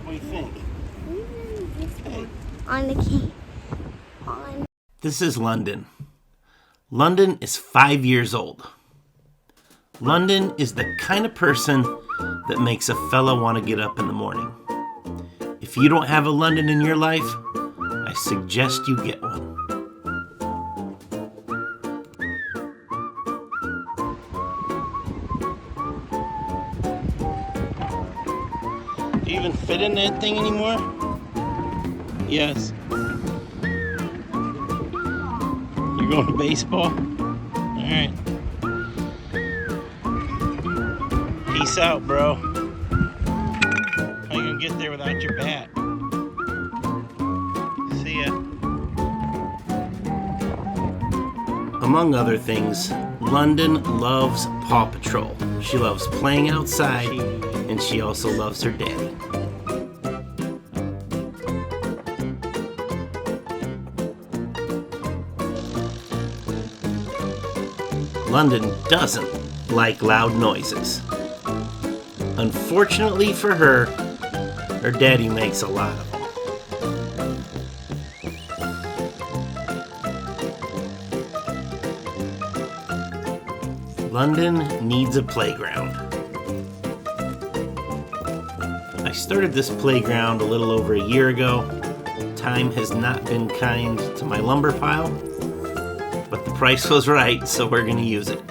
What do you think? Hey. On the key. On. This is London. London is 5 years old. London is the kind of person that makes a fella want to get up in the morning. If you don't have a London in your life, I suggest you get one. Do you even fit in that thing anymore? Yes. You're going to baseball? Alright. Peace out, bro. How you gonna get there without your bat? See ya. Among other things, London loves Paw Patrol. She loves playing outside, and she also loves her daddy. London doesn't like loud noises. Unfortunately for her, her daddy makes a lot of them. London needs a playground. I started this playground a little over a year ago. Time has not been kind to my lumber pile, but the price was right, so we're going to use it.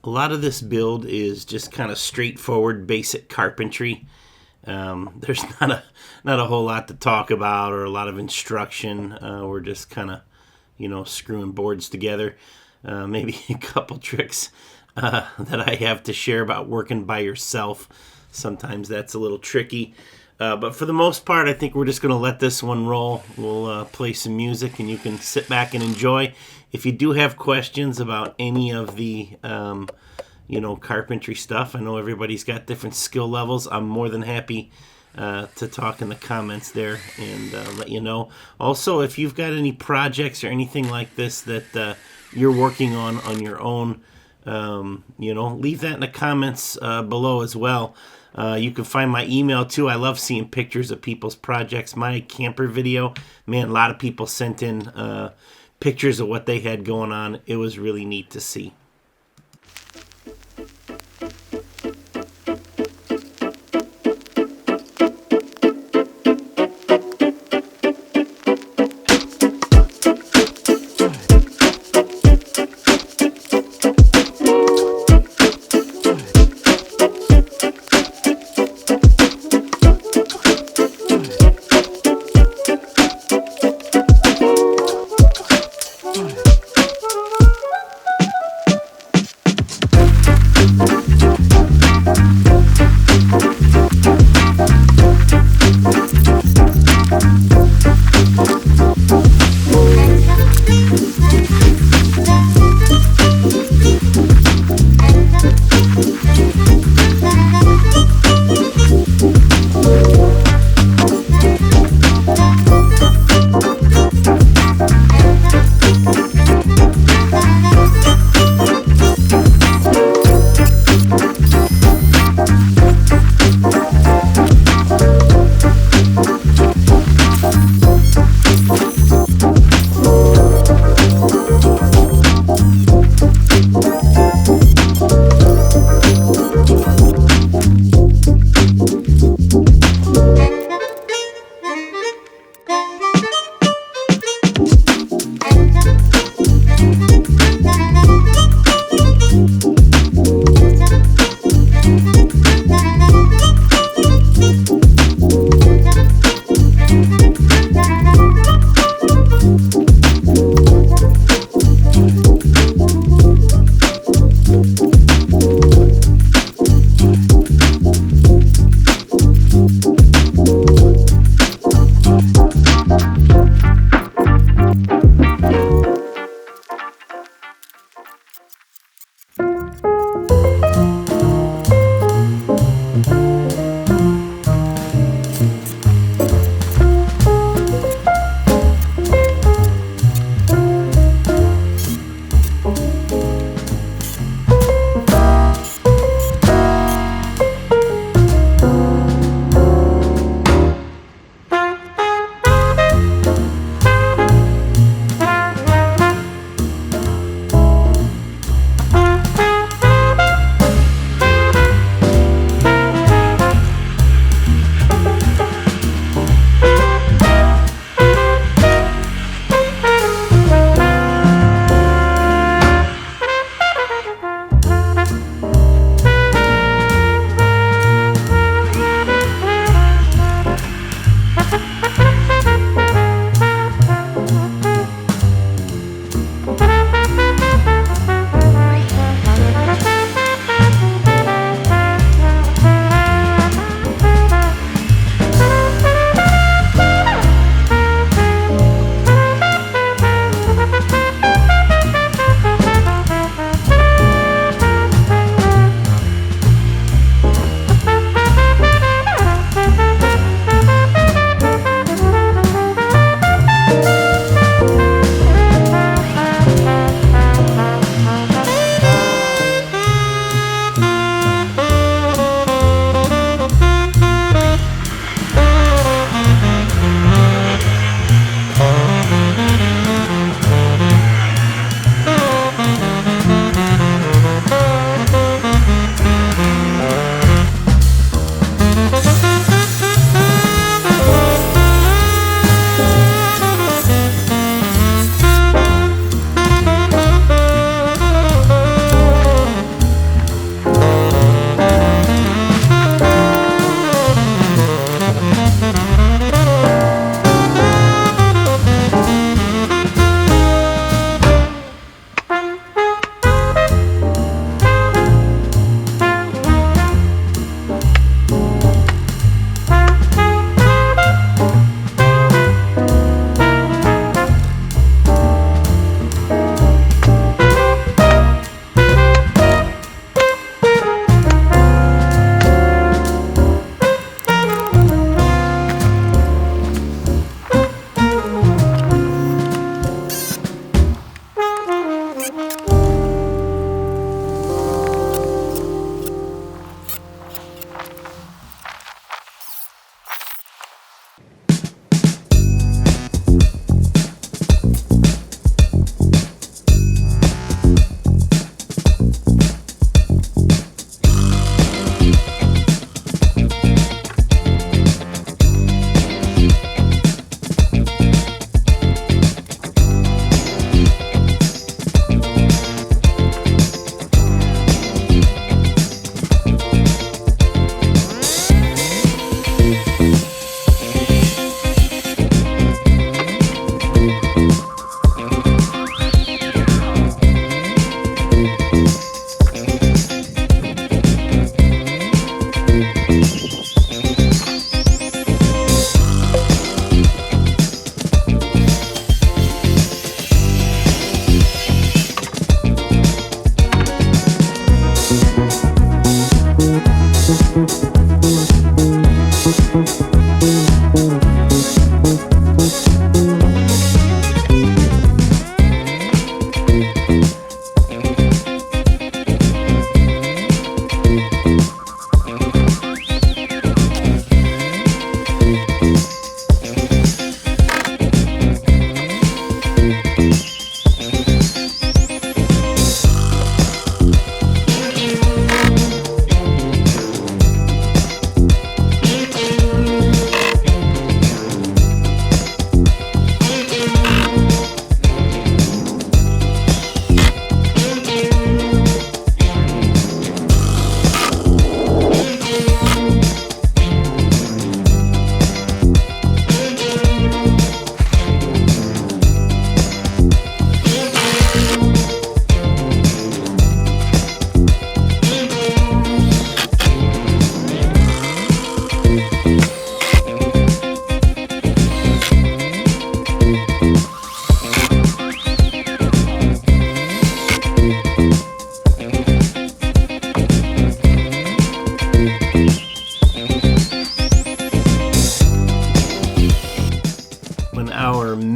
A lot of this build is just kind of straightforward, basic carpentry. There's not a whole lot to talk about or a lot of instruction. We're just kind of, screwing boards together. Maybe a couple tricks that I have to share about working by yourself. Sometimes that's a little tricky. But for the most part, I think we're just going to let this one roll. We'll play some music and you can sit back and enjoy. If you do have questions about any of the, carpentry stuff, I know everybody's got different skill levels. I'm more than happy to talk in the comments there and let you know. Also, if you've got any projects or anything like this that you're working on your own, leave that in the comments below as well. You can find my email too. I love seeing pictures of people's projects. My camper video, man, a lot of people sent in pictures of what they had going on. It was really neat to see.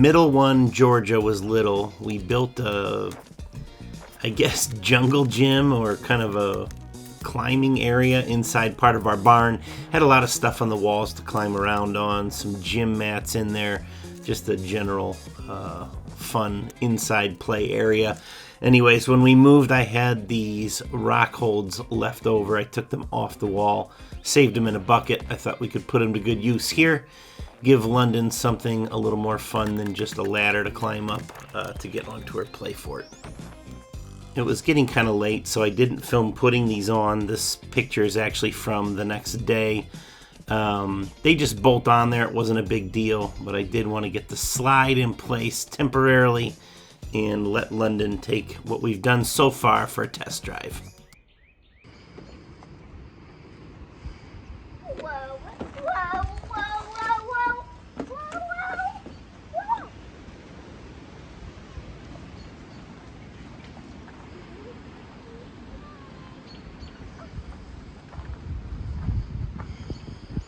middle one, Georgia, was little. We built a, I guess, jungle gym or kind of a climbing area inside part of our barn. Had a lot of stuff on the walls to climb around on, some gym mats in there, just a general fun inside play area. Anyways, when we moved, I had these rock holds left over. I took them off the wall, saved them in a bucket. I thought we could put them to good use here. Give London something a little more fun than just a ladder to climb up to get onto her play fort. It was getting kind of late, so I didn't film putting these on. This picture is actually from the next day. They just bolt on there. It wasn't a big deal, but I did want to get the slide in place temporarily and let London take what we've done so far for a test drive. Whoa, whoa, whoa, whoa, whoa, whoa, whoa.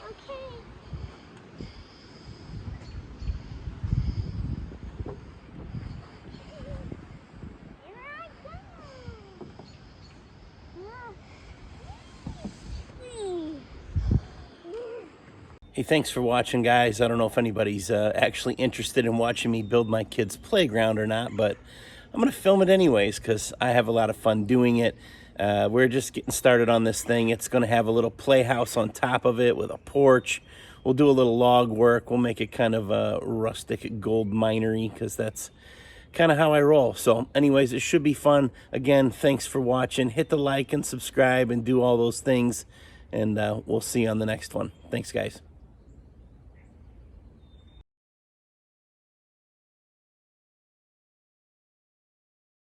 Okay. Here I come. Hey, thanks for watching, guys. I don't know if anybody's actually interested in watching me build my kids' playground or not, but I'm going to film it anyways because I have a lot of fun doing it. We're just getting started on this thing. It's going to have a little playhouse on top of it with a porch. We'll do a little log work. We'll make it kind of rustic gold minery because that's kind of how I roll. So anyways, it should be fun. Again, thanks for watching. Hit the like and subscribe and do all those things. And we'll see you on the next one. Thanks, guys.